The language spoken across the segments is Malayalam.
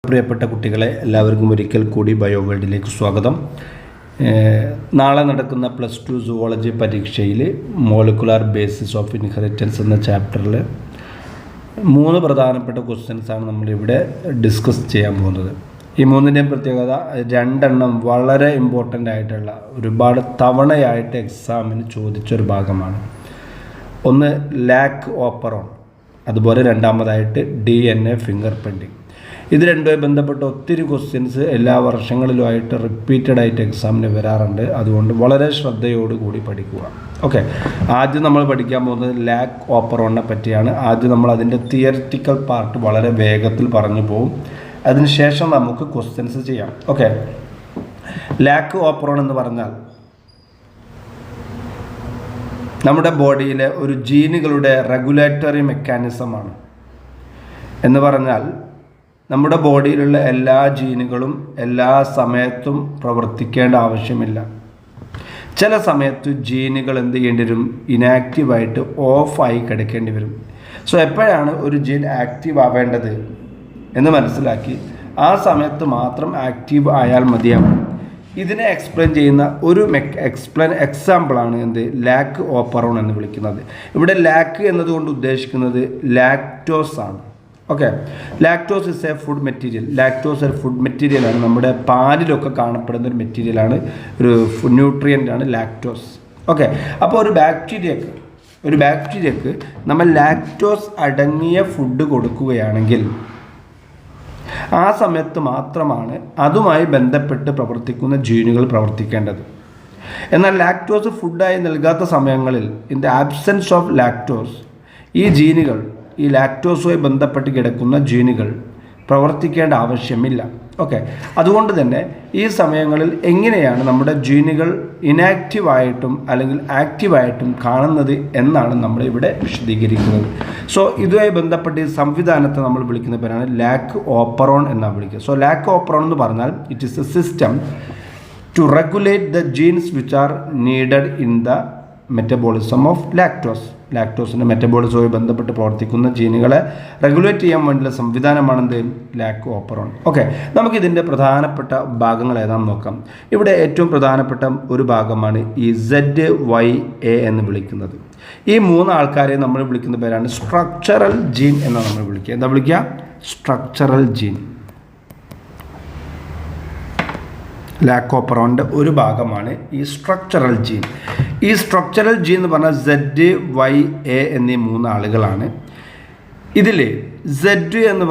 പ്രിയപ്പെട്ട കുട്ടികളെ എല്ലാവർക്കും ഒരിക്കൽ കൂടി ബയോവേൾഡിലേക്ക് സ്വാഗതം. നാളെ നടക്കുന്ന +2 സുവോളജി പരീക്ഷയിൽ മോളിക്കുലാർ ബേസിസ് ഓഫ് ഇൻഹെറിറ്റൻസ് എന്ന ചാപ്റ്ററിൽ 3 പ്രധാനപ്പെട്ട ക്വസ്റ്റ്യൻസാണ് നമ്മളിവിടെ ഡിസ്കസ് ചെയ്യാൻ പോകുന്നത്. ഈ 3ൻ്റെയും പ്രത്യേകത 2 വളരെ ഇമ്പോർട്ടൻ്റ് ആയിട്ടുള്ള ഒരുപാട് തവണയായിട്ട് എക്സാമിന് ചോദിച്ചൊരു ഭാഗമാണ്. ഒന്ന് ലാക്ക് ഓപ്പറോൺ, അതുപോലെ രണ്ടാമതായിട്ട് DNA ഫിംഗർ പ്രിൻറ്റിങ്. ഇത് രണ്ടുമായി ബന്ധപ്പെട്ട ഒത്തിരി ക്വസ്റ്റ്യൻസ് എല്ലാ വർഷങ്ങളിലുമായിട്ട് റിപ്പീറ്റഡ് ആയിട്ട് എക്സാമിന് വരാറുണ്ട്. അതുകൊണ്ട് വളരെ ശ്രദ്ധയോടുകൂടി പഠിക്കുക. ഓക്കെ, ആദ്യം നമ്മൾ പഠിക്കാൻ പോകുന്നത് ലാക്ക് ഓപ്പറോണിനെ പറ്റിയാണ്. ആദ്യം നമ്മൾ അതിൻ്റെ തിയറിറ്റിക്കൽ പാർട്ട് വളരെ വേഗത്തിൽ പറഞ്ഞു പോകും. അതിനുശേഷം നമുക്ക് ക്വസ്റ്റ്യൻസ് ചെയ്യാം. ഓക്കെ, ലാക്ക് ഓപ്പറോൺ എന്ന് പറഞ്ഞാൽ നമ്മുടെ ബോഡിയിലെ ഒരു ജീനുകളുടെ റെഗുലേറ്ററി മെക്കാനിസമാണ്. എന്ന് പറഞ്ഞാൽ നമ്മുടെ ബോഡിയിലുള്ള എല്ലാ ജീനുകളും എല്ലാ സമയത്തും പ്രവർത്തിക്കേണ്ട ആവശ്യമില്ല. ചില സമയത്ത് ജീനുകൾ എന്ത് ചെയ്യേണ്ടി വരും? ഇനാക്റ്റീവായിട്ട് ഓഫായി കിടക്കേണ്ടി വരും. സോ എപ്പോഴാണ് ഒരു ജീൻ ആക്റ്റീവ് ആവേണ്ടത് എന്ന് മനസ്സിലാക്കി ആ സമയത്ത് മാത്രം ആക്റ്റീവ് ആയാൽ മതിയാവും. ഇതിനെ എക്സ്പ്ലെയിൻ ചെയ്യുന്ന ഒരു എക്സാമ്പിളാണ് എന്ത്? ലാക്ക് ഓപ്പറോൺ എന്ന് വിളിക്കുന്നത്. ഇവിടെ ലാക്ക് എന്നതുകൊണ്ട് ഉദ്ദേശിക്കുന്നത് ലാക്ടോസ് ആണ്. Okay, lactose is A food material. Lactose ഒരു ഫുഡ് മെറ്റീരിയലാണ്. നമ്മുടെ പാലിലൊക്കെ കാണപ്പെടുന്ന ഒരു മെറ്റീരിയലാണ്, ഒരു ന്യൂട്രിയൻ്റാണ് ലാക്ടോസ്. ഓക്കെ, അപ്പോൾ ഒരു ബാക്ടീരിയക്ക് നമ്മൾ ലാക്ടോസ് അടങ്ങിയ ഫുഡ് കൊടുക്കുകയാണെങ്കിൽ ആ സമയത്ത് മാത്രമാണ് അതുമായി ബന്ധപ്പെട്ട് പ്രവർത്തിക്കുന്ന ജീനുകൾ പ്രവർത്തിക്കേണ്ടത്. എന്നാൽ ലാക്ടോസ് ഫുഡായി നൽകാത്ത സമയങ്ങളിൽ, in the absence of lactose, ഈ ലാക്ടോസുമായി ബന്ധപ്പെട്ട് കിടക്കുന്ന ജീനുകൾ പ്രവർത്തിക്കേണ്ട ആവശ്യമില്ല. ഓക്കെ, അതുകൊണ്ട് തന്നെ ഈ സമയങ്ങളിൽ എങ്ങനെയാണ് നമ്മുടെ ജീനുകൾ ഇനാക്റ്റീവായിട്ടും അല്ലെങ്കിൽ ആക്റ്റീവായിട്ടും കാണുന്നത് എന്നാണ് നമ്മൾ ഇവിടെ വിശദീകരിക്കുന്നത്. സോ ഇതുമായി ബന്ധപ്പെട്ട് ഈ സംവിധാനത്തെ നമ്മൾ വിളിക്കുന്ന പേരാണ് ലാക്ക് ഓപ്പറോൺ എന്നാണ് വിളിക്കുക. സോ ലാക്ക് ഓപ്പറോൺ എന്ന് പറഞ്ഞാൽ it is a system to regulate the genes which are needed in the metabolism of lactose. ലാക്ടോസിൻ്റെ മെറ്റബോളിസവുമായി ബന്ധപ്പെട്ട് പ്രവർത്തിക്കുന്ന ജീനുകളെ റെഗുലേറ്റ് ചെയ്യാൻ വേണ്ടിയുള്ള സംവിധാനമാണെന്ത്? ലാക്ക് ഓപ്പറോൺ. ഓക്കെ, നമുക്കിതിൻ്റെ പ്രധാനപ്പെട്ട ഭാഗങ്ങൾ ഏതാണെന്ന് നോക്കാം. ഇവിടെ ഏറ്റവും പ്രധാനപ്പെട്ട ഒരു ഭാഗമാണ് ഈ ZYA എന്ന് വിളിക്കുന്നത്. ഈ 3 ആൾക്കാരെ നമ്മൾ വിളിക്കുന്ന പേരാണ് സ്ട്രക്ചറൽ ജീൻ എന്നാണ് നമ്മൾ വിളിക്കുക. എന്താ വിളിക്കുക? Structural gene. ലാക്ക് ഓപ്പറോണിൻ്റെ ഒരു ഭാഗമാണ് ഈ സ്ട്രക്ചറൽ ജീൻ. ഈ സ്ട്രക്ചറൽ ജീൻ എന്ന് പറഞ്ഞാൽ ZYA എന്നീ 3 ആളുകളാണ്. ഇതിൽ Z എന്ന്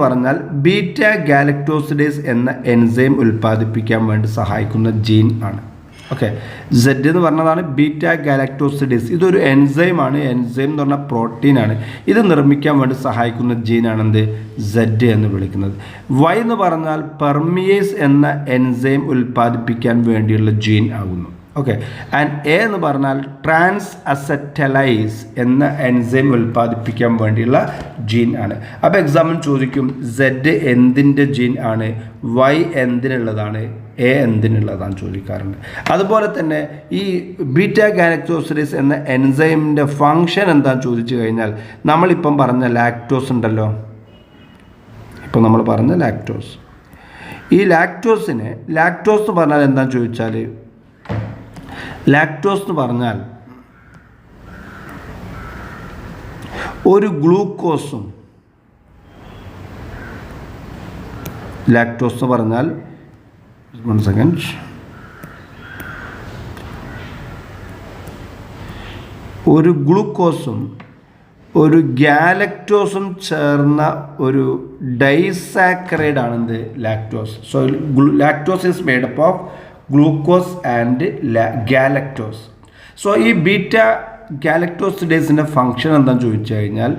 പറഞ്ഞാൽ ബീറ്റ ഗാലക്ടോസിഡേസ് എന്ന എൻസൈം ഉൽപ്പാദിപ്പിക്കാൻ വേണ്ടി സഹായിക്കുന്ന ജീൻ ആണ്. ഓക്കെ, Z എന്ന് പറഞ്ഞതാണ് ബീറ്റ ഗാലക്ടോസിഡേസ്. ഇതൊരു എൻസൈമാണ്. എൻസൈം എന്ന് പറഞ്ഞാൽ പ്രോട്ടീനാണ്. ഇത് നിർമ്മിക്കാൻ വേണ്ടി സഹായിക്കുന്ന ജീനാണെന്ത്? Z എന്ന് വിളിക്കുന്നത്. Y എന്ന് പറഞ്ഞാൽ പെർമിയേസ് എന്ന എൻസൈം ഉൽപ്പാദിപ്പിക്കാൻ വേണ്ടിയുള്ള ജീൻ ആകുന്നു. ഓക്കെ, ആൻഡ് A എന്ന് പറഞ്ഞാൽ ട്രാൻസ് അസറ്റലൈസ് എന്ന എൻസൈം ഉൽപ്പാദിപ്പിക്കാൻ വേണ്ടിയുള്ള ജീൻ ആണ്. അപ്പോൾ എക്സാമിന് ചോദിക്കും Z എന്തിൻ്റെ ജീൻ ആണ്, Y എന്തിനുള്ളതാണ്, A എന്തിനുള്ളതാണ് ചോദിക്കാറുണ്ട്. അതുപോലെ തന്നെ ഈ ബീറ്റ ഗാലക്ടോസിഡേസ് എന്ന എൻസൈമിൻ്റെ ഫങ്ഷൻ എന്താണെന്ന് ചോദിച്ചു കഴിഞ്ഞാൽ നമ്മളിപ്പം പറഞ്ഞ ലാക്ടോസ് ഉണ്ടല്ലോ, ഇപ്പം നമ്മൾ പറഞ്ഞ ലാക്ടോസ്, ഈ ലാക്ടോസ് എന്ന് പറഞ്ഞാൽ എന്താണെന്ന് ചോദിച്ചാൽ, ലാക്ടോസ് എന്ന് പറഞ്ഞാൽ ഒരു ഗ്ലൂക്കോസും, ലാക്ടോസ് എന്ന് പറഞ്ഞാൽ ഒരു ഗ്ലൂക്കോസും ഒരു ഗാലക്ടോസും ചേർന്ന ഒരു ഡൈസാക്കറൈഡ് ആണെന്ത്? Lactose. So lactose is made up of glucose and galactose. So ഈ ബീറ്റ ഗാലക്ടോസിഡേസിൻ്റെ ഫങ്ഷൻ എന്താണെന്ന് ചോദിച്ചു കഴിഞ്ഞാൽ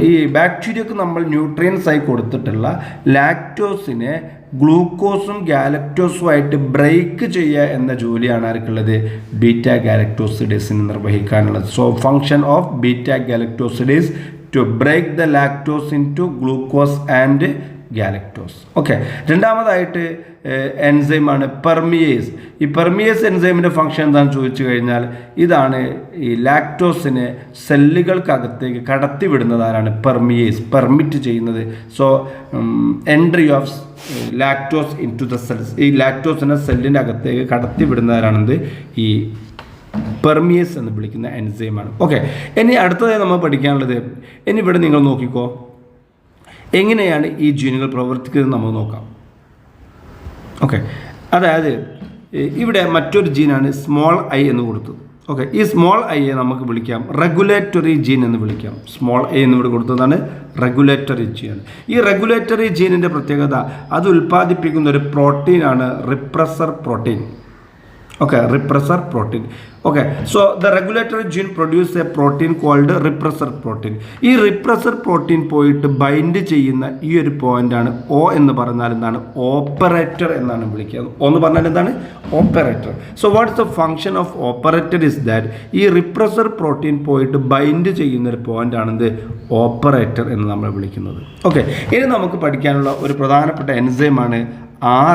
ഈ ബാക്ടീരിയക്ക് നമ്മൾ ന്യൂട്രിയൻസ് ആയി കൊടുത്തിട്ടുള്ള ലാക്ടോസിനെ ഗ്ലൂക്കോസും ഗാലക്ടോസുമായിട്ട് ബ്രേക്ക് ചെയ്യുക എന്ന ജോലിയാണ് ആർക്കുള്ളത്? ബീറ്റ ഗാലക്ടോസിഡേസിന് നിർവഹിക്കാനുള്ളത്. So function of beta galactosidase to break the lactose into glucose and galactose. Okay, രണ്ടാമതായിട്ട് എൻസൈമാണ് പെർമിയേസ്. ഈ പെർമിയേസ് എൻസൈമിൻ്റെ ഫംഗ്ഷൻ എന്താണെന്ന് ചോദിച്ചു കഴിഞ്ഞാൽ ഇതാണ് ഈ ലാക്ടോസിനെ സെല്ലുകൾക്കകത്തേക്ക് കടത്തിവിടുന്നതാണ് പെർമിയേസ്, പെർമിറ്റ് ചെയ്യുന്നത്. So entry of lactose into the cells, ഈ ലാക്ടോസിനെ സെല്ലിൻ്റെ അകത്തേക്ക് കടത്തിവിടുന്നതാണെന്ത് ഈ പെർമിയേസ് എന്ന് വിളിക്കുന്ന എൻസൈമാണ്. ഓക്കെ, ഇനി അടുത്തതായി നമ്മൾ പഠിക്കാനുള്ളത്, ഇനി ഇവിടെ നിങ്ങൾ നോക്കിക്കോ എങ്ങനെയാണ് ഈ ജീനുകൾ പ്രവർത്തിക്കുന്നത് നമ്മൾ നോക്കാം. ഓക്കെ, അതായത് ഇവിടെ മറ്റൊരു ജീനാണ് സ്മോൾ ഐ എന്ന് കൊടുത്തത്. ഓക്കെ, ഈ സ്മോൾ ഐയെ നമുക്ക് വിളിക്കാം റെഗുലേറ്ററി ജീൻ എന്ന് വിളിക്കാം. സ്മോൾ ഐ എന്ന് ഇവിടെ കൊടുത്തതാണ് റെഗുലേറ്ററി ജീൻ. ഈ റെഗുലേറ്ററി ജീനിൻ്റെ പ്രത്യേകത അത് ഉൽപ്പാദിപ്പിക്കുന്ന ഒരു പ്രോട്ടീനാണ് repressor protein. Okay, repressor protein. Okay, so the regulatory gene produce a protein called repressor protein. ഈ repressor protein പോയിട്ട് ബൈൻഡ് ചെയ്യുന്ന ഈ ഒരു പോയിന്റാണ് O എന്ന് പറഞ്ഞാൽ എന്താണ്, ഓപ്പറേറ്റർ എന്നാണ് വിളിക്കുക. O എന്ന് പറഞ്ഞാൽ എന്താണ്, operator. So what's the function of operator is that ഈ റിപ്രസർ പ്രോട്ടീൻ പോയിട്ട് ബൈൻഡ് ചെയ്യുന്ന ഒരു പോയിന്റ് ആണെന്ത്, ഓപ്പറേറ്റർ എന്ന് നമ്മൾ വിളിക്കുന്നത്. ഓക്കെ, ഇനി നമുക്ക് പഠിക്കാനുള്ള ഒരു പ്രധാനപ്പെട്ട എൻസൈമാണ്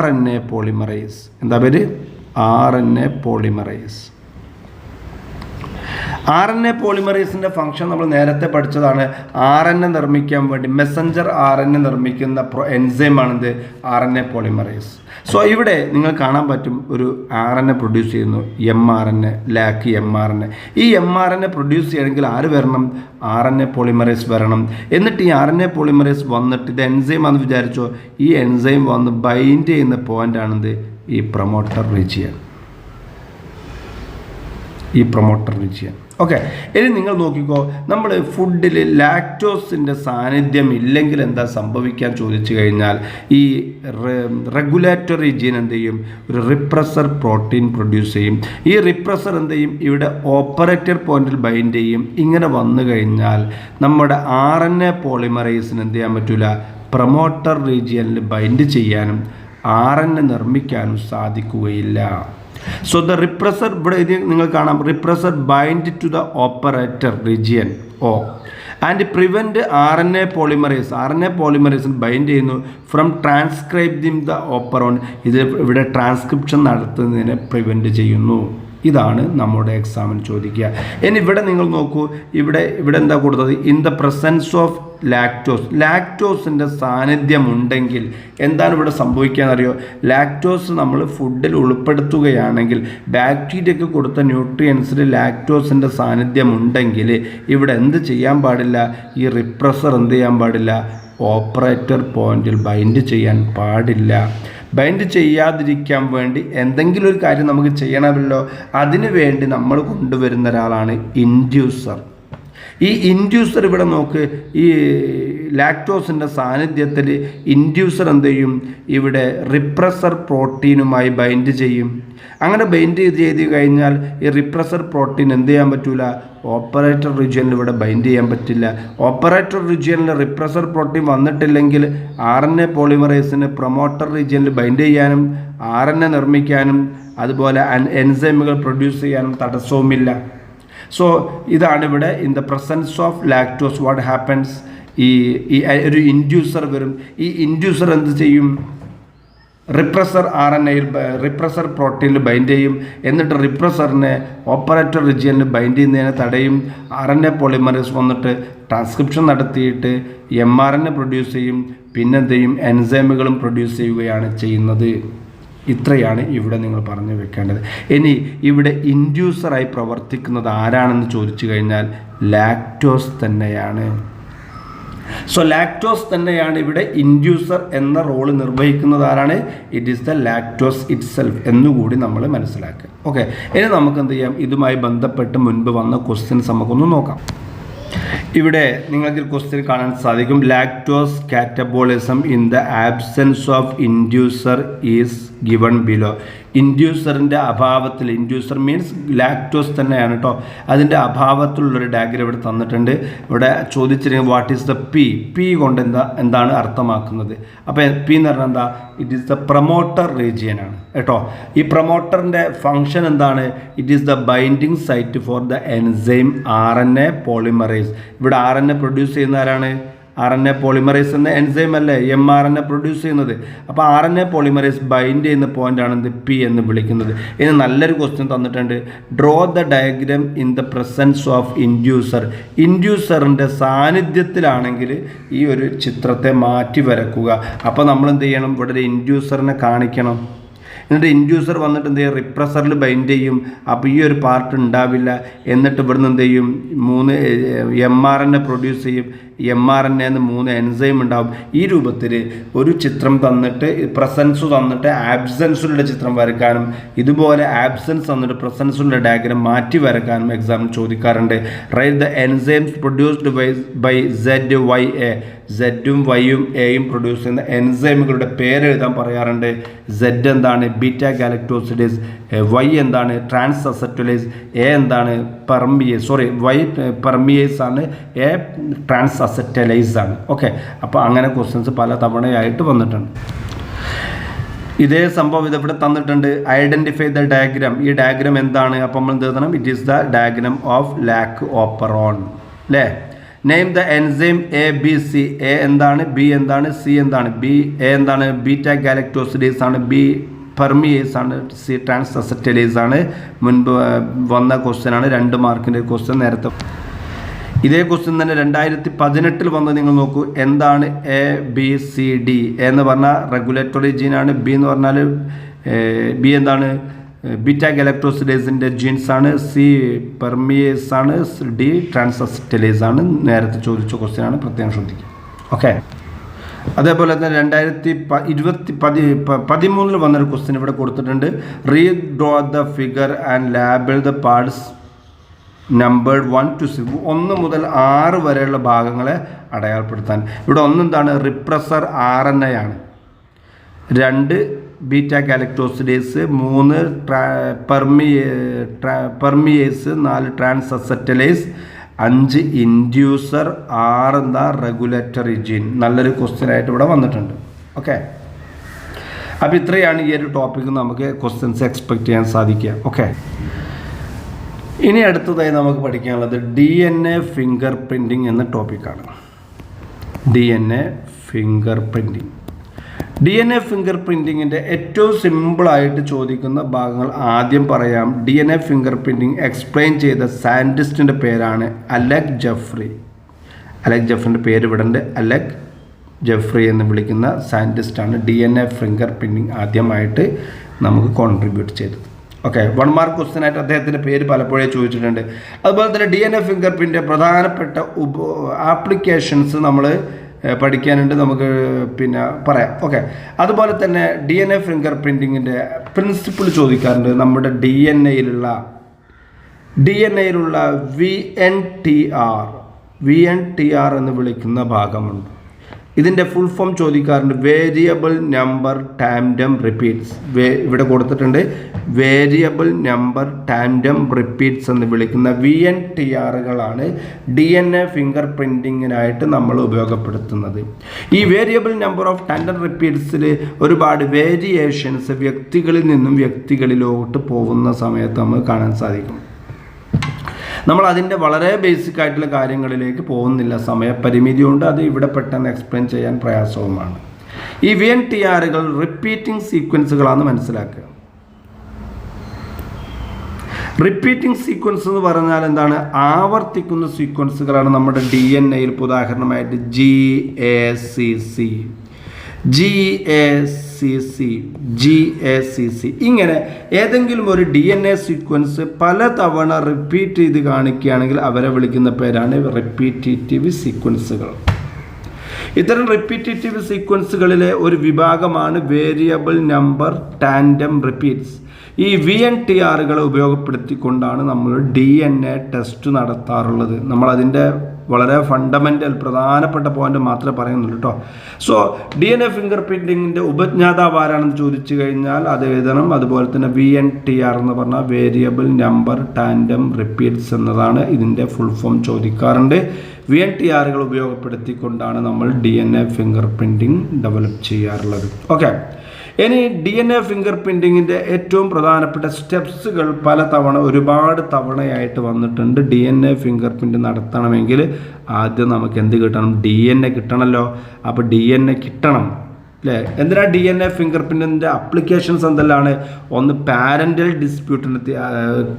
RNA പോളിമറൈസ്. എന്താ പേര്, RNA പോളിമറൈസ്. RNA പോളിമറൈസിൻ്റെ ഫംഗ്ഷൻ നമ്മൾ നേരത്തെ പഠിച്ചതാണ്. RNA നിർമ്മിക്കാൻ വേണ്ടി മെസ്സഞ്ചർ RNA നിർമ്മിക്കുന്ന എൻസൈമാണിത് RNA പോളിമറൈസ്. സോ ഇവിടെ നിങ്ങൾ കാണാൻ പറ്റും ഒരു RNA പ്രൊഡ്യൂസ് ചെയ്യുന്നു, mRNA, ലാക്ക് mRNA. ഈ mRNA പ്രൊഡ്യൂസ് ചെയ്യണമെങ്കിൽ ആര് വരണം, RNA പോളിമറൈസ് വരണം. എന്നിട്ട് ഈ RNA പോളിമറൈസ് വന്നിട്ട് ഇത് എൻസൈം ആണെന്ന് വിചാരിച്ചോ, ഈ എൻസൈം വന്ന് ബൈൻഡ് ചെയ്യുന്ന പോയിന്റ് ആണിത് ഈ പ്രൊമോട്ടർ റീജിയൻ, ഈ പ്രൊമോട്ടർ റീജിയൻ. ഓക്കെ, ഇനി നിങ്ങൾ നോക്കിക്കോ, നമ്മൾ ഫുഡിൽ ലാക്ടോസിൻ്റെ സാന്നിധ്യം ഇല്ലെങ്കിൽ എന്താ സംഭവിക്കാൻ ചോദിച്ചു കഴിഞ്ഞാൽ ഈ റെഗുലേറ്ററി ജീൻ എന്ത് ചെയ്യും, ഒരു റിപ്രസർ പ്രോട്ടീൻ പ്രൊഡ്യൂസ് ചെയ്യും. ഈ റിപ്രസർ എന്ത് ചെയ്യും, ഇവിടെ ഓപ്പറേറ്റർ പോയിന്റിൽ ബൈൻഡ് ചെയ്യും. ഇങ്ങനെ വന്നു കഴിഞ്ഞാൽ നമ്മുടെ RNA പോളിമറൈസിന് എന്ത് ചെയ്യാൻ പറ്റില്ല, പ്രൊമോട്ടർ റീജിയനിൽ ബൈൻഡ് ചെയ്യാനും RNA നിർമ്മിക്കാനും സാധിക്കുകയില്ല. സോ ദ റിപ്രസർ, ഇവിടെ ഇത് നിങ്ങൾ കാണാം, repressor bind to the operator region O and prevent RNA പോളിമറൈസിന് ബൈൻഡ് ചെയ്യുന്നു ഫ്രം ട്രാൻസ്ക്രൈബിങ് ദ ഓപ്പറോൺ. ഇത് ഇവിടെ ട്രാൻസ്ക്രിപ്ഷൻ നടത്തുന്നതിനെ പ്രിവെൻറ്റ് ചെയ്യുന്നു. ഇതാണ് നമ്മുടെ എക്സാമിന് ചോദിക്കുക. ഇനി ഇവിടെ നിങ്ങൾ നോക്കൂ, ഇവിടെ എന്താ കൊടുത്തത്, ഇൻ ദ പ്രസൻസ് ഓഫ് ലാക്ടോസിൻ്റെ സാന്നിധ്യം ഉണ്ടെങ്കിൽ എന്താണ് ഇവിടെ സംഭവിക്കാന്നറിയോ, ലാക്ടോസ് നമ്മൾ ഫുഡിൽ ഉൾപ്പെടുത്തുകയാണെങ്കിൽ ബാക്ടീരിയക്ക് കൊടുത്ത ന്യൂട്രിയൻസിൽ ലാക്ടോസിൻ്റെ സാന്നിധ്യം ഉണ്ടെങ്കിൽ ഇവിടെ എന്ത് ചെയ്യാൻ പാടില്ല, ഈ റിപ്രസർ എന്ത് ചെയ്യാൻ പാടില്ല, ഓപ്പറേറ്റർ പോയിന്റിൽ ബൈൻഡ് ചെയ്യാൻ പാടില്ല. ബൈൻഡ് ചെയ്യാതിരിക്കാൻ വേണ്ടി എന്തെങ്കിലും ഒരു കാര്യം നമുക്ക് ചെയ്യണമല്ലോ, അതിനു വേണ്ടി നമ്മൾ കൊണ്ടുവരുന്ന ഒരാളാണ് ഇൻഡ്യൂസർ. ഈ ഇൻഡ്യൂസർ ഇവിടെ നോക്ക്, ഈ ലാക്ടോസിൻ്റെ സാന്നിധ്യത്തിൽ ഇൻഡ്യൂസർ എന്ത് ചെയ്യും, ഇവിടെ റിപ്രസർ പ്രോട്ടീനുമായി ബൈൻഡ് ചെയ്യും. അങ്ങനെ ബൈൻഡ് ചെയ്ത് കഴിഞ്ഞാൽ ഈ റിപ്രസർ പ്രോട്ടീൻ എന്ത് ചെയ്യാൻ പറ്റില്ല, ഓപ്പറേറ്റർ റീജിയനിൽ ഇവിടെ ബൈൻഡ് ചെയ്യാൻ പറ്റില്ല. ഓപ്പറേറ്റർ റീജിയനിൽ റിപ്രസർ പ്രോട്ടീൻ വന്നിട്ടില്ലെങ്കിൽ RNA പോളിമറൈസിന് പ്രൊമോട്ടർ റീജിയനിൽ ബൈൻഡ് ചെയ്യാനും RNA നിർമ്മിക്കാനും അതുപോലെ എൻസൈമുകൾ പ്രൊഡ്യൂസ് ചെയ്യാനും തടസ്സവുമില്ല. സോ ഇതാണ് ഇവിടെ in the presence of lactose what happens, ഈ ഒരു ഇൻഡ്യൂസർ വരും. ഈ ഇൻഡ്യൂസർ എന്ത് ചെയ്യും, റിപ്രസർ പ്രോട്ടീനിൽ ബൈൻഡ് ചെയ്യും. എന്നിട്ട് റിപ്രസറിനെ ഓപ്പറേറ്റർ റീജിയനിൽ ബൈൻഡ് ചെയ്യുന്നതിനെ തടയും. RNA പോളിമറൈസ് വന്നിട്ട് ട്രാൻസ്ക്രിപ്ഷൻ നടത്തിയിട്ട് mRNA പ്രൊഡ്യൂസ് ചെയ്യും. പിന്നെന്ത് ചെയ്യും, എൻസൈമുകളും പ്രൊഡ്യൂസ് ചെയ്യുകയാണ് ചെയ്യുന്നത്. ഇത്രയാണ് ഇവിടെ നിങ്ങൾ പറഞ്ഞു വെക്കേണ്ടത്. ഇനി ഇവിടെ ഇൻഡ്യൂസറായി പ്രവർത്തിക്കുന്നത് ആരാണെന്ന് ചോദിച്ചു കഴിഞ്ഞാൽ ലാക്ടോസ് തന്നെയാണ്. സോ ലാക്ടോസ് തന്നെയാണ് ഇവിടെ ഇൻഡ്യൂസർ എന്ന റോള് നിർവഹിക്കുന്നത്. ആരാണ്, it is the lactose it self എന്നുകൂടി നമ്മൾ മനസ്സിലാക്കുക. ഓക്കെ, ഇനി നമുക്ക് എന്ത് ചെയ്യാം, ഇതുമായി ബന്ധപ്പെട്ട് മുൻപ് വന്ന ക്വസ്റ്റ്യൻസ് നമുക്കൊന്ന് നോക്കാം. ഇവിടെ നിങ്ങൾക്ക് ക്വസ്റ്റ്യൻ കാണാൻ സാധിക്കും, lactose catabolism in the absence of inducer is given below. ഇൻഡ്യൂസറിൻ്റെ അഭാവത്തിൽ, ഇൻഡ്യൂസർ മീൻസ് ലാക്ടോസ് തന്നെയാണ് കേട്ടോ, അതിൻ്റെ അഭാവത്തിലുള്ളൊരു ഡയഗ്രം ഇവിടെ തന്നിട്ടുണ്ട്. ഇവിടെ ചോദിച്ചിരിക്കുന്നത് വാട്ട് ഈസ് ദ പി കൊണ്ട് എന്താണ് അർത്ഥമാക്കുന്നത്. അപ്പോൾ പി എന്ന് പറഞ്ഞാൽ എന്താ, it is the promoter region ആണ് കേട്ടോ. ഈ പ്രൊമോട്ടറിൻ്റെ ഫംഗ്ഷൻ എന്താണ്, it is the binding site for the enzyme RNA polymerase. ഇവിടെ RNA പ്രൊഡ്യൂസ് ചെയ്യുന്ന ആരാണ്? RNA പോളിമറൈസ് എന്ന എൻസൈം അല്ലേ mRNA പ്രൊഡ്യൂസ് ചെയ്യുന്നത്. അപ്പോൾ RNA പോളിമറൈസ് ബൈൻഡ് ചെയ്യുന്ന പോയിന്റാണ് എന്ത്? P എന്ന് വിളിക്കുന്നത്. ഇനി നല്ലൊരു ക്വസ്റ്റ്യൻ തന്നിട്ടുണ്ട്. Draw the diagram in the presence of inducer. ഇൻഡ്യൂസറിൻ്റെ സാന്നിധ്യത്തിലാണെങ്കിൽ ഈ ഒരു ചിത്രത്തെ മാറ്റി വരക്കുക. അപ്പോൾ നമ്മൾ എന്ത് ചെയ്യണം? ഇവിടെ ഒരു ഇൻഡ്യൂസറിനെ കാണിക്കണം. എന്നിട്ട് ഇൻഡ്യൂസർ വന്നിട്ട് എന്ത് ചെയ്യും? റിപ്രസറിൽ ബൈൻഡ് ചെയ്യും. അപ്പോൾ ഈ ഒരു പാർട്ട് ഉണ്ടാവില്ല. എന്നിട്ട് ഇവിടുന്ന് എന്ത് ചെയ്യും? 3 mRNA പ്രൊഡ്യൂസ് ചെയ്യും. mRNA എന്ന് 3 എൻസൈം ഉണ്ടാവും. ഈ രൂപത്തിൽ ഒരു ചിത്രം തന്നിട്ട് പ്രസൻസ് തന്നിട്ട് ആബ്സെൻസിലുള്ള ചിത്രം വരയ്ക്കാനും ഇതുപോലെ ആബ്സെൻസ് തന്നിട്ട് പ്രസൻസിലുള്ള ഡയഗ്രാം മാറ്റി വരയ്ക്കാനും എക്സാമിൽ ചോദിക്കാറുണ്ട്. Write the enzymes produced by ZYA. സെഡും വൈയും എയും പ്രൊഡ്യൂസ് ചെയ്യുന്ന എൻസൈമുകളുടെ പേര് എഴുതാൻ പറയാറുണ്ട്. സെഡ് എന്താണ്? Beta galactosidase. വൈ എന്താണ്? Trans acetylase. എ എന്താണ്? വൈ പെർമിയേസ് ആണ്. എ ട്രാൻസ് അസറ്റലൈസ് ആണ്. ഓക്കെ, അപ്പോൾ അങ്ങനെ ക്വസ്റ്റ്യൻസ് പല തവണയായിട്ട് വന്നിട്ടുണ്ട്. ഇതേ സംഭവം ഇതിവിടെ തന്നിട്ടുണ്ട്. Identify the diagram. ഈ ഡയഗ്രാം എന്താണ്? അപ്പോൾ നമ്മൾ എന്ത് എഴുതണം? It is the diagram of lac operon അല്ലേ? Name the enzyme ABC. A എന്താണ്? ബി എന്താണ്? സി എന്താണ്? എ എന്താണ്? ബീറ്റാ ഗാലക്ടോസിഡേസ് ആണ്. ബി പെർമിയേസ് ആണ്. സി ട്രാൻസ് അസറ്റലൈസ് ആണ്. മുൻപ് വന്ന ക്വസ്റ്റ്യൻ ആണ്. 2 മാർക്കിൻ്റെ ക്വസ്റ്റ്യൻ നേരത്തെ. ഇതേ ക്വസ്റ്റ്യൻ തന്നെ 2018 വന്നത് നിങ്ങൾ നോക്കൂ. എന്താണ് ABCD? എന്ന് പറഞ്ഞാൽ റെഗുലേറ്ററി ജീനാണ്. ബി എന്ന് പറഞ്ഞാൽ ബി എന്താണ്? ബീറ്റാ ഗാലക്ടോസിഡേസിൻ്റെ ജീൻസ് ആണ്. സി പെർമിയേസ് ആണ്. ഡി ട്രാൻസ് അസറ്റലൈസ് ആണ്. നേരത്തെ ചോദിച്ച ക്വസ്റ്റ്യൻ ആണ്, പ്രത്യേകം ശ്രദ്ധിക്കുക. ഓക്കെ, അതേപോലെ തന്നെ 2013 വന്നൊരു ക്വസ്റ്റ്യൻ ഇവിടെ കൊടുത്തിട്ടുണ്ട്. Read draw the figure and ലാബിൾ the parts numbered 1 to 6. 1 മുതൽ 6 വരെയുള്ള ഭാഗങ്ങളെ അടയാളപ്പെടുത്താൻ. ഇവിടെ ഒന്നെന്താണ്? റിപ്രസർ RNA ആണ്. 2 beta galactosidase. 3 permease. 4 trans അസറ്റലൈസ്. 5 inducer. 6 എന്താ? Regulatory gene. നല്ലൊരു ക്വസ്റ്റ്യൻ ആയിട്ട് ഇവിടെ വന്നിട്ടുണ്ട്. ഓക്കെ, അപ്പോൾ ഇത്രയാണ് ഈ ഒരു ടോപ്പിക്ക് നമുക്ക് ക്വസ്റ്റ്യൻസ് എക്സ്പെക്റ്റ് ചെയ്യാൻ സാധിക്കുക. ഓക്കെ, ഇനി അടുത്തതായി നമുക്ക് പഠിക്കാനുള്ളത് DNA ഫിംഗർ പ്രിൻറ്റിംഗ് എന്ന ടോപ്പിക്കാണ്. DNA finger printing. DNA finger പ്രിൻറ്റിങ്ങിൻ്റെ ഏറ്റവും സിമ്പിളായിട്ട് ചോദിക്കുന്ന ഭാഗങ്ങൾ ആദ്യം പറയാം. DNA ഫിംഗർ പ്രിൻറ്റിംഗ് എക്സ്പ്ലെയിൻ ചെയ്ത സയൻറ്റിസ്റ്റിൻ്റെ പേരാണ് അലക് ജെഫ്രി. അലക് ജെഫ്രിൻ്റെ പേര് ഇവിടെ ഉണ്ട്. അലക് ജെഫ്രി എന്ന് വിളിക്കുന്ന സയൻറ്റിസ്റ്റാണ് DNA ഫിംഗർ പ്രിൻറ്റിംഗ് ആദ്യമായിട്ട് നമുക്ക് കോൺട്രിബ്യൂട്ട് ചെയ്തത്. ഓക്കെ, 1 മാർക്ക് ക്വസ്റ്റ്യൻ ആയിട്ട് അദ്ദേഹത്തിൻ്റെ പേര് പലപ്പോഴേ ചോദിച്ചിട്ടുണ്ട്. അതുപോലെ തന്നെ DNA ഫിംഗർ പ്രിൻറ്റിൻ്റെ പ്രധാനപ്പെട്ട ആപ്ലിക്കേഷൻസ് നമ്മൾ പഠിക്കാനുണ്ട്. നമുക്ക് പിന്നെ പറയാം. ഓക്കെ, അതുപോലെ തന്നെ DNA ഫിംഗർ പ്രിൻറ്റിങ്ങിൻ്റെ പ്രിൻസിപ്പിൾ ചോദിക്കാറുണ്ട്. നമ്മുടെ DNAയിലുള്ള VNTR എന്ന് വിളിക്കുന്ന ഭാഗമുണ്ട്. ഇതിൻ്റെ ഫുൾ ഫോം ചോദിക്കാറുണ്ട്. Variable number tandem repeats. ഇവിടെ കൊടുത്തിട്ടുണ്ട്. വേരിയബിൾ നമ്പർ ടാൻഡം റിപ്പീറ്റ്സ് എന്ന് വിളിക്കുന്ന VNTRകളാണ് DNA ഫിംഗർ പ്രിൻറ്റിങ്ങിനായിട്ട് നമ്മൾ ഉപയോഗപ്പെടുത്തുന്നത്. ഈ വേരിയബിൾ നമ്പർ ഓഫ് ടാൻഡം റിപ്പീറ്റ്സിൽ ഒരുപാട് വേരിയേഷൻസ് വ്യക്തികളിൽ നിന്നും വ്യക്തികളിലോട്ട് പോകുന്ന സമയത്ത് നമുക്ക് കാണാൻ സാധിക്കും. നമ്മൾ അതിൻ്റെ വളരെ ബേസിക് ആയിട്ടുള്ള കാര്യങ്ങളിലേക്ക് പോകുന്നില്ല, സമയപരിമിതി കൊണ്ട്. അത് ഇവിടെ പെട്ടെന്ന് എക്സ്പ്ലെയിൻ ചെയ്യാൻ പ്രയാസവുമാണ്. ഈ VNTRകൾ റിപ്പീറ്റിംഗ് സീക്വൻസുകളാണെന്ന് മനസ്സിലാക്കുക. റിപ്പീറ്റിംഗ് സീക്വൻസ് എന്ന് പറഞ്ഞാൽ എന്താണ്? ആവർത്തിക്കുന്ന സീക്വൻസുകളാണ് നമ്മുടെ DNAയിൽ. ഉദാഹരണമായിട്ട് GACC ഇങ്ങനെ ഏതെങ്കിലും ഒരു DNA സീക്വൻസ് പലതവണ റിപ്പീറ്റ് ചെയ്ത് കാണിക്കുകയാണെങ്കിൽ അവരെ വിളിക്കുന്ന പേരാണ് റിപ്പീറ്റേറ്റീവ് സീക്വൻസുകൾ. ഇത്തരം റിപ്പീറ്റേറ്റീവ് സീക്വൻസുകളിലെ ഒരു വിഭാഗമാണ് വേരിയബിൾ നമ്പർ ടാൻഡം റിപ്പീറ്റ്സ്. ഈ VNTRകളെ ഉപയോഗപ്പെടുത്തിക്കൊണ്ടാണ് നമ്മൾ DNA ടെസ്റ്റ് നടത്താറുള്ളത്. നമ്മളതിൻ്റെ വളരെ ഫണ്ടമെൻ്റൽ പ്രധാനപ്പെട്ട പോയിന്റ് മാത്രമേ പറയുന്നുള്ളൂ കേട്ടോ. സോ DNA ഫിംഗർ പ്രിൻറ്റിങ്ങിൻ്റെ ഉപജ്ഞാതാവ് ആരാണെന്ന് ചോദിച്ചു കഴിഞ്ഞാൽ അത് എഴുതണം. അതുപോലെ തന്നെ VNTR എന്ന് പറഞ്ഞാൽ വേരിയബിൾ നമ്പർ ടാൻഡം റിപ്പീറ്റ്സ് എന്നതാണ് ഇതിൻ്റെ ഫുൾ ഫോം ചോദിക്കാറുണ്ട്. VNTRകൾ ഉപയോഗപ്പെടുത്തിക്കൊണ്ടാണ് നമ്മൾ DNA ഫിംഗർ പ്രിൻറ്റിംഗ് ഡെവലപ്പ് ചെയ്യാറുള്ളത്. ഓക്കെ, ഇനി DNA ഫിംഗർ പ്രിൻറ്റിങ്ങിൻ്റെ ഏറ്റവും പ്രധാനപ്പെട്ട സ്റ്റെപ്സുകൾ ഒരുപാട് തവണയായിട്ട് വന്നിട്ടുണ്ട്. DNA ഫിംഗർ പ്രിൻറ്റ് നടത്തണമെങ്കിൽ ആദ്യം നമുക്ക് എന്ത് കിട്ടണം? DNA കിട്ടണമല്ലോ. അപ്പോൾ DNA കിട്ടണം അല്ലേ? എന്തിനാ DNA ഫിംഗർ പ്രിൻറ്റിൻ്റെ അപ്ലിക്കേഷൻസ് എന്തെല്ലാണ്? ഒന്ന് പാരൻ്റൽ ഡിസ്പ്യൂട്ടിന്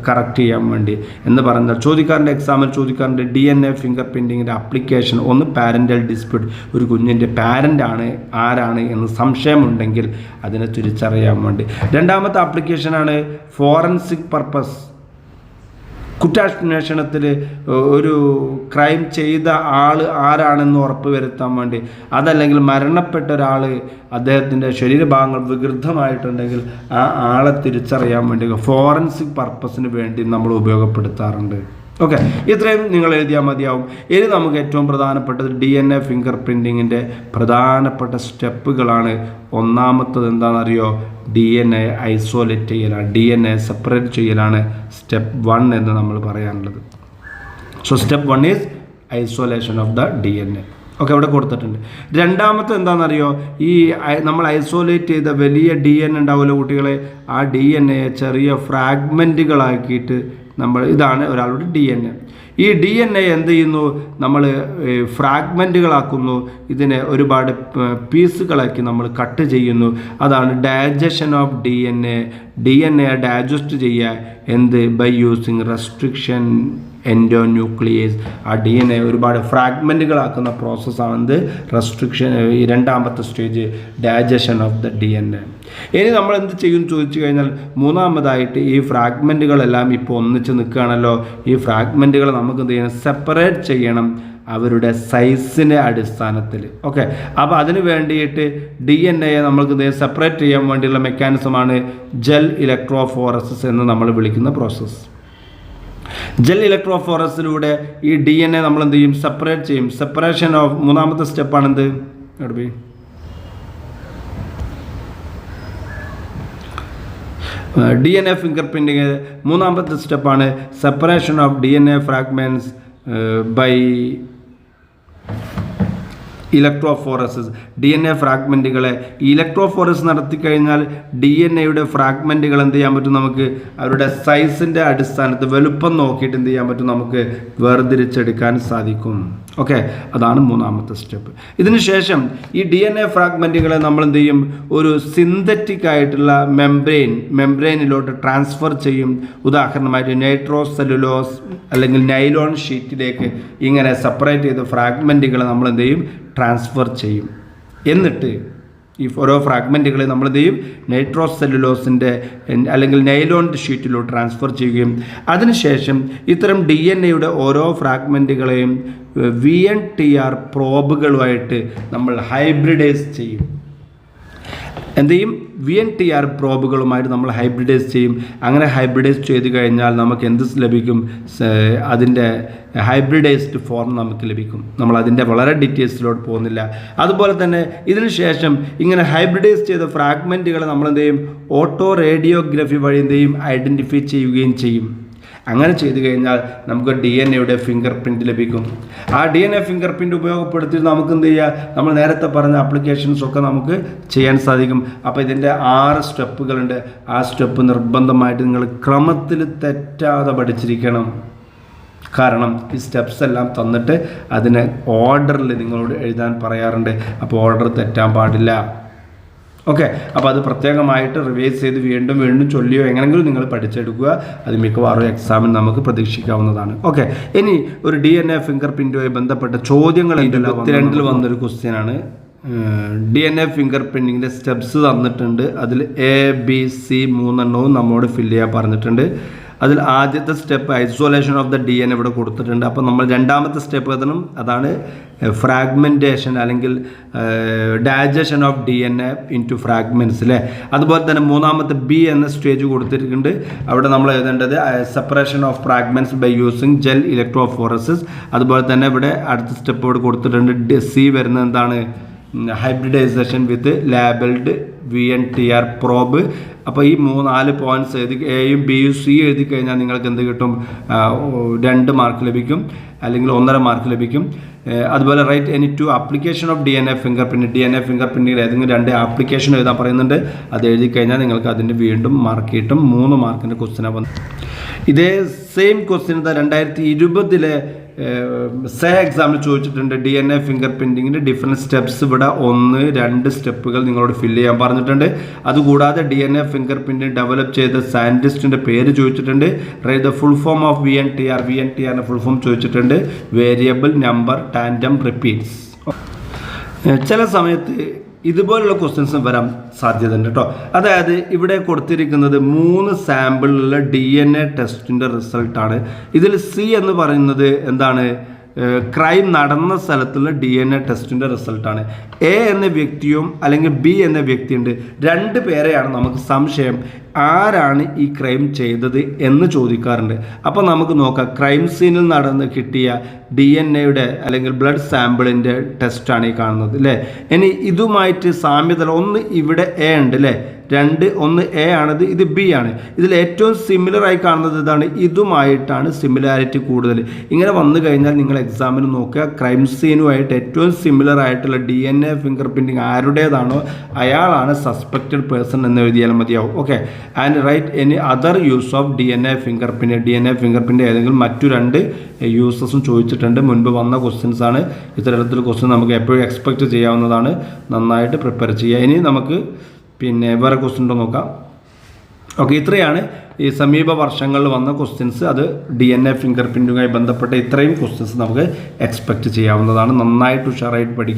കറക്റ്റ് ചെയ്യാൻ വേണ്ടി എന്ന് പറഞ്ഞാൽ ചോദിക്കാറുണ്ട്, എക്സാമിൽ ചോദിക്കാറുണ്ട് DNA ഫിംഗർ പ്രിൻറ്റിങ്ങിൻ്റെ അപ്ലിക്കേഷൻ. ഒന്ന് പാരൻ്റൽ ഡിസ്പ്യൂട്ട്, ഒരു കുഞ്ഞിൻ്റെ പാരൻ്റ് ആരാണ് എന്ന് സംശയമുണ്ടെങ്കിൽ അതിനെ തിരിച്ചറിയാൻ വേണ്ടി. രണ്ടാമത്തെ ആപ്ലിക്കേഷനാണ് ഫോറൻസിക് പർപ്പസ്. കുറ്റാന്വേഷണത്തിൽ ഒരു ക്രൈം ചെയ്ത ആൾ ആരാണെന്ന് ഉറപ്പ് വരുത്താൻ വേണ്ടി, അതല്ലെങ്കിൽ മരണപ്പെട്ട ഒരാൾ അദ്ദേഹത്തിൻ്റെ ശരീരഭാഗങ്ങൾ വികൃതമായിട്ടുണ്ടെങ്കിൽ ആ ആളെ തിരിച്ചറിയാൻ വേണ്ടി ഫോറൻസിക് പർപ്പസിന് വേണ്ടി നമ്മൾ ഉപയോഗപ്പെടുത്താറുണ്ട്. ഓക്കെ, ഇത്രയും നിങ്ങൾ എഴുതിയാൽ മതിയാവും. ഇനി നമുക്ക് ഏറ്റവും പ്രധാനപ്പെട്ടത് DNA ഫിംഗർ പ്രിൻറ്റിങ്ങിൻ്റെ പ്രധാനപ്പെട്ട സ്റ്റെപ്പുകളാണ്. ഒന്നാമത്തത് എന്താണെന്നറിയോ? DNA ഐസോലേറ്റ് ചെയ്യലാണ്, DNA സെപ്പറേറ്റ് ചെയ്യലാണ് സ്റ്റെപ്പ് 1 എന്ന് നമ്മൾ പറയാനുള്ളത്. So step 1 is isolation of the DNA. Okay, ഇവിടെ കൊടുത്തിട്ടുണ്ട്. രണ്ടാമത്തെ എന്താണെന്നറിയോ? ഈ നമ്മൾ ഐസോലേറ്റ് ചെയ്ത വലിയ DNA ഉണ്ടാവുമല്ലോ കുട്ടികളെ, ആ DNA ചെറിയ ഫ്രാഗ്മെൻറ്റുകളാക്കിയിട്ട് ഇതാണ് ഒരാളുടെ DNA. ഈ DNA എന്ത് ചെയ്യുന്നു? നമ്മൾ ഫ്രാഗ്മെൻറ്റുകളാക്കുന്നു, ഇതിനെ ഒരുപാട് പീസുകളാക്കി നമ്മൾ കട്ട് ചെയ്യുന്നു. അതാണ് ഡൈജഷൻ ഓഫ് DNA ഡൈജസ്റ്റ് ചെയ്യുക ബൈ യൂസിങ് റെസ്ട്രിക്ഷൻ എൻഡോന്യൂക്ലിയേസ്. ആ DNA ഒരുപാട് ഫ്രാഗ്മെൻറ്റുകളാക്കുന്ന പ്രോസസ്സാണ് റെസ്ട്രിക്ഷൻ. ഈ രണ്ടാമത്തെ stage digestion of the DNA. ഇനി നമ്മൾ എന്ത് ചെയ്യും ചോദിച്ചു കഴിഞ്ഞാൽ, മൂന്നാമതായിട്ട് ഈ ഫ്രാഗ്മെൻറ്റുകളെല്ലാം ഇപ്പോൾ ഒന്നിച്ച് നിൽക്കുകയാണല്ലോ. ഈ ഫ്രാഗ്മെൻറ്റുകൾ നമുക്ക് എന്ത് ചെയ്യണം? സെപ്പറേറ്റ് ചെയ്യണം അവരുടെ സൈസിൻ്റെ അടിസ്ഥാനത്തിൽ. ഓക്കെ, അപ്പോൾ അതിന് വേണ്ടിയിട്ട് DNA നമ്മൾക്ക് സെപ്പറേറ്റ് ചെയ്യാൻ വേണ്ടിയുള്ള മെക്കാനിസമാണ് ജെൽ ഇലക്ട്രോഫോറസിസ് എന്ന് നമ്മൾ വിളിക്കുന്ന പ്രോസസ്സ്. ജെൽ ഇലക്ട്രോഫോറസിലൂടെ ഈ DNA നമ്മൾ എന്ത് ചെയ്യും? സെപ്പറേറ്റ് ചെയ്യും. സെപ്പറേഷൻ ഓഫ് മൂന്നാമത്തെ സ്റ്റെപ്പാണെന്ത്? DNA ഫിംഗർ പ്രിൻറ്റിങ് മൂന്നാമത്തെ സ്റ്റെപ്പാണ് separation of DNA fragments by electrophoresis. DNA ഫ്രാഗ്മെൻറ്റുകളെ ഇലക്ട്രോഫോറസ് നടത്തിക്കഴിഞ്ഞാൽ DNAയുടെ ഫ്രാഗ്മെൻറ്റുകൾ എന്ത് ചെയ്യാൻ പറ്റും? നമുക്ക് അവരുടെ സൈസിൻ്റെ അടിസ്ഥാനത്തിൽ വലുപ്പം നോക്കിയിട്ട് എന്ത് ചെയ്യാൻ പറ്റും? നമുക്ക് വേർതിരിച്ചെടുക്കാൻ സാധിക്കും. ഓക്കെ, അതാണ് മൂന്നാമത്തെ സ്റ്റെപ്പ്. ഇതിന് ശേഷം ഈ DNA ഫ്രാഗ്മെൻറ്റുകളെ നമ്മൾ എന്ത് ചെയ്യും? ഒരു സിന്തറ്റിക് ആയിട്ടുള്ള മെംബ്രെയിനിലോട്ട് ട്രാൻസ്ഫർ ചെയ്യും. ഉദാഹരണമായിട്ട് നൈട്രോസെല്ലുലോസ് അല്ലെങ്കിൽ നൈലോൺ ഷീറ്റിലേക്ക് ഇങ്ങനെ സെപ്പറേറ്റ് ചെയ്ത ഫ്രാഗ്മെൻറ്റുകളെ നമ്മൾ എന്ത് ചെയ്യും? ട്രാൻസ്ഫർ ചെയ്യും. എന്നിട്ട് ഈ ഓരോ ഫ്രാഗ്മെൻറ്റുകളെ നമ്മൾ എന്ത് ചെയ്യും? നൈട്രോസെല്ലുലോസിൻ്റെ അല്ലെങ്കിൽ നൈലോൺ ഷീറ്റിലോട്ട് ട്രാൻസ്ഫർ ചെയ്യുകയും അതിനുശേഷം ഇത്തരം DNAയുടെ ഓരോ ഫ്രാഗ്മെൻറ്റുകളെയും VNTR പ്രോബുകളുമായിട്ട് നമ്മൾ ഹൈബ്രിഡൈസ് ചെയ്യും. എന്ത് ചെയ്യും? VNTR പ്രോബുകളുമായിട്ട് നമ്മൾ ഹൈബ്രിഡൈസ് ചെയ്യും. അങ്ങനെ ഹൈബ്രിഡൈസ് ചെയ്ത് കഴിഞ്ഞാൽ നമുക്ക് എന്ത് ലഭിക്കും? അതിൻ്റെ ഹൈബ്രിഡൈസ്ഡ് ഫോം നമുക്ക് ലഭിക്കും. നമ്മൾ അതിൻ്റെ വളരെ ഡീറ്റെയിൽസിലോട്ട് പോകുന്നില്ല. അതുപോലെ തന്നെ ഇതിന് ശേഷം ഇങ്ങനെ ഹൈബ്രിഡൈസ് ചെയ്ത ഫ്രാഗ്മെൻറ്റുകളെ നമ്മൾ എന്ത് ചെയ്യും? ഓട്ടോ റേഡിയോഗ്രഫി വഴി എന്ത് ചെയ്യും? ഐഡൻറ്റിഫൈ ചെയ്യുകയും ചെയ്യും. അങ്ങനെ ചെയ്തു കഴിഞ്ഞാൽ നമുക്ക് DNAയുടെ ഫിംഗർ പ്രിൻറ്റ് ലഭിക്കും. ആ DNA ഫിംഗർ പ്രിൻറ്റ് ഉപയോഗപ്പെടുത്തി നമുക്ക് എന്ത് ചെയ്യുക? നമ്മൾ നേരത്തെ പറഞ്ഞ ആപ്ലിക്കേഷൻസൊക്കെ നമുക്ക് ചെയ്യാൻ സാധിക്കും. അപ്പോൾ ഇതിൻ്റെ 6 സ്റ്റെപ്പുകളുണ്ട്. ആ സ്റ്റെപ്പ് നിർബന്ധമായിട്ട് നിങ്ങൾ ക്രമത്തിൽ തെറ്റാതെ പഠിച്ചിരിക്കണം. കാരണം ഈ സ്റ്റെപ്സ് എല്ലാം തന്നിട്ട് അതിനെ ഓർഡറിൽ നിങ്ങളോട് എഴുതാൻ പറയാറുണ്ട്. അപ്പോൾ ഓർഡർ തെറ്റാൻ പാടില്ല. ഓക്കെ, അപ്പോൾ അത് പ്രത്യേകമായിട്ട് റിവൈസ് ചെയ്ത് വീണ്ടും ചൊല്ലിയോ എങ്ങനെങ്കിലും നിങ്ങൾ പഠിച്ചെടുക്കുക. അത് മിക്കവാറും എക്സാമിന് നമുക്ക് പ്രതീക്ഷിക്കാവുന്നതാണ്. ഓക്കെ, ഇനി ഒരു DNA ഫിംഗർ പ്രിൻറ്റുമായി ബന്ധപ്പെട്ട ചോദ്യങ്ങൾ 22 വന്നൊരു ക്വസ്റ്റ്യനാണ്. DNA ഫിംഗർ പ്രിൻറ്റിങ്ങിൻ്റെ സ്റ്റെപ്സ് തന്നിട്ടുണ്ട്. അതിൽ ABC 3 നമ്മോട് ഫില്ല് ചെയ്യാൻ പറഞ്ഞിട്ടുണ്ട്. അതിൽ ആദ്യത്തെ step isolation of the DNA ഇവിടെ കൊടുത്തിട്ടുണ്ട്. അപ്പോൾ നമ്മൾ രണ്ടാമത്തെ സ്റ്റെപ്പ് എത്തണം. അതാണ് ഫ്രാഗ്മെൻറ്റേഷൻ അല്ലെങ്കിൽ digestion of DNA into fragments അല്ലേ. അതുപോലെ തന്നെ മൂന്നാമത്തെ B എന്ന സ്റ്റേജ് കൊടുത്തിട്ടുണ്ട്. അവിടെ നമ്മൾ എഴുതേണ്ടത് separation of fragments by using gel electrophoresis. അതുപോലെ തന്നെ ഇവിടെ അടുത്ത സ്റ്റെപ്പ് ഇവിടെ കൊടുത്തിട്ടുണ്ട്. C വരുന്നത് എന്താണ്? ഹൈബ്രിഡൈസേഷൻ വിത്ത് ലാബിൾഡ് VNTR പ്രോബ്. അപ്പോൾ ഈ 4 പോയിന്റ്സ് എഴുതി എയും ബിയും സി എഴുതി കഴിഞ്ഞാൽ നിങ്ങൾക്ക് എന്ത് കിട്ടും? 2 മാർക്ക് ലഭിക്കും, അല്ലെങ്കിൽ 1.5 മാർക്ക് ലഭിക്കും. അതുപോലെ write any 2 application of DNA finger പ്രിൻറ്റിൽ ഏതെങ്കിലും 2 ആപ്ലിക്കേഷൻ എഴുതാൻ പറയുന്നുണ്ട്. അത് എഴുതി കഴിഞ്ഞാൽ നിങ്ങൾക്ക് അതിൻ്റെ വീണ്ടും മാർക്ക് കിട്ടും. 3 മാർക്കിൻ്റെ ക്വസ്റ്റ്യനാണ് വന്നത്. ഇതേ സെയിം ക്വസ്റ്റ്യൻ 2020 എക്സാമിൽ ചോദിച്ചിട്ടുണ്ട്. DNA ഫിംഗർ പ്രിൻറ്റിങ്ങിൻ്റെ ഡിഫറെൻറ്റ് സ്റ്റെപ്സ് ഇവിടെ 1-2 സ്റ്റെപ്പുകൾ നിങ്ങളോട് ഫില്ല് ചെയ്യാൻ പറഞ്ഞിട്ടുണ്ട്. അതുകൂടാതെ DNA ഫിംഗർ പ്രിൻറ്റിംഗ് ഡെവലപ്പ് ചെയ്ത സയൻറ്റിസ്റ്റിൻ്റെ പേര് ചോദിച്ചിട്ടുണ്ട്. Write the full form of VNTR full form ചോദിച്ചിട്ടുണ്ട്. Variable number tandem repeats. ചില സമയത്ത് ഇതുപോലുള്ള ക്വസ്റ്റ്യൻസ് വരാൻ സാധ്യതയുണ്ട് കേട്ടോ. അതായത് ഇവിടെ കൊടുത്തിരിക്കുന്നത് 3 സാമ്പിളിലുള്ള DNA ടെസ്റ്റിൻ്റെ റിസൾട്ടാണ്. ഇതിൽ സി എന്ന് പറയുന്നത് എന്താണ്? ക്രൈം നടന്ന സ്ഥലത്തുള്ള DNA ടെസ്റ്റിൻ്റെ റിസൾട്ടാണ്. എ എന്ന വ്യക്തിയും അല്ലെങ്കിൽ ബി എന്ന വ്യക്തിയുണ്ട്. 2 പേരെയാണ് നമുക്ക് സംശയം ആരാണ് ഈ ക്രൈം ചെയ്തത് എന്ന് ചോദിക്കാറുണ്ട്. അപ്പോൾ നമുക്ക് നോക്കാം. ക്രൈം സീനിൽ നടന്ന് കിട്ടിയ DNA അല്ലെങ്കിൽ ബ്ലഡ് സാമ്പിളിൻ്റെ ടെസ്റ്റാണ് ഈ കാണുന്നത് അല്ലേ. ഇനി ഇതുമായിട്ട് സാമ്യത ഒന്ന് ഇവിടെ എ ഉണ്ട് അല്ലേ, 1 എ ആണത്, ഇത് ബി ആണ്. ഇതിൽ ഏറ്റവും സിമിലറായി കാണുന്നത് ഇതാണ്. ഇതുമായിട്ടാണ് സിമിലാരിറ്റി കൂടുതൽ. ഇങ്ങനെ വന്നു കഴിഞ്ഞാൽ നിങ്ങൾ എക്സാമിന് നോക്കുക, ക്രൈം സീനുമായിട്ട് ഏറ്റവും സിമിലർ ആയിട്ടുള്ള DNA ഫിംഗർ പ്രിൻറ്റിങ് ആരുടേതാണോ അയാളാണ് സസ്പെക്റ്റഡ് പേഴ്സൺ എന്ന് എഴുതിയാൽ മതിയാവും. Okay. And write any other use of DNA fingerprint ഏതെങ്കിലും മറ്റു 2 യൂസസും ചോദിച്ചിട്ടുണ്ട്. മുൻപ് വന്ന ക്വസ്റ്റ്യൻസ് ആണ്. ഇത്തരത്തിലുള്ള ക്വസ്റ്റ്യൻ നമുക്ക് എപ്പോഴും എക്സ്പെക്റ്റ് ചെയ്യാവുന്നതാണ്. നന്നായിട്ട് പ്രിപ്പയർ ചെയ്യുക. ഇനി നമുക്ക് വേറെ ക്വസ്റ്റ്യൻ ഉണ്ടോ നോക്കാം. ഓക്കെ, ഇത്രയാണ് ഈ സമീപ വർഷങ്ങളിൽ വന്ന ക്വസ്റ്റ്യൻസ്. അത് DNA ഫിംഗർ പ്രിൻറ്റുമായി ബന്ധപ്പെട്ട ഇത്രയും ക്വസ്റ്റ്യൻസ് നമുക്ക് എക്സ്പെക്റ്റ് ചെയ്യാവുന്നതാണ്. നന്നായിട്ട് ഉഷാറായിട്ട് പഠിക്കുക.